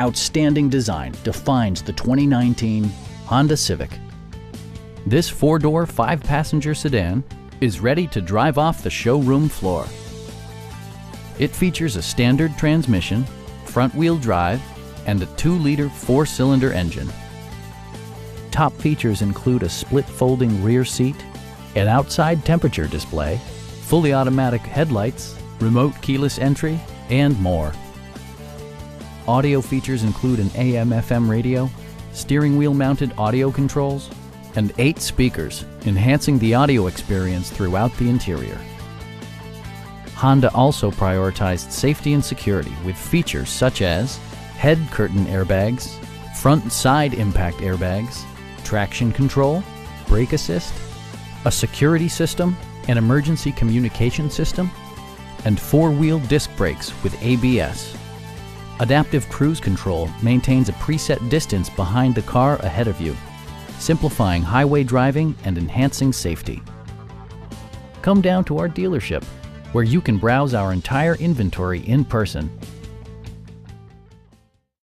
outstanding design defines the 2019 Honda Civic. This four-door, five-passenger sedan is ready to drive off the showroom floor. It features a standard transmission, front-wheel drive, and a 2-liter four-cylinder engine. Top features include a split folding rear seat, an outside temperature display, fully automatic headlights, remote keyless entry, and more. Audio features include an AM/FM radio, steering wheel mounted audio controls, and 8 speakers, enhancing the audio experience throughout the interior. Honda also prioritized safety and security with features such as head curtain airbags, front and side impact airbags, traction control, brake assist, a security system, an emergency communication system, and 4-wheel disc brakes with ABS. Adaptive Cruise Control maintains a preset distance behind the car ahead of you, simplifying highway driving and enhancing safety. Come down to our dealership, where you can browse our entire inventory in person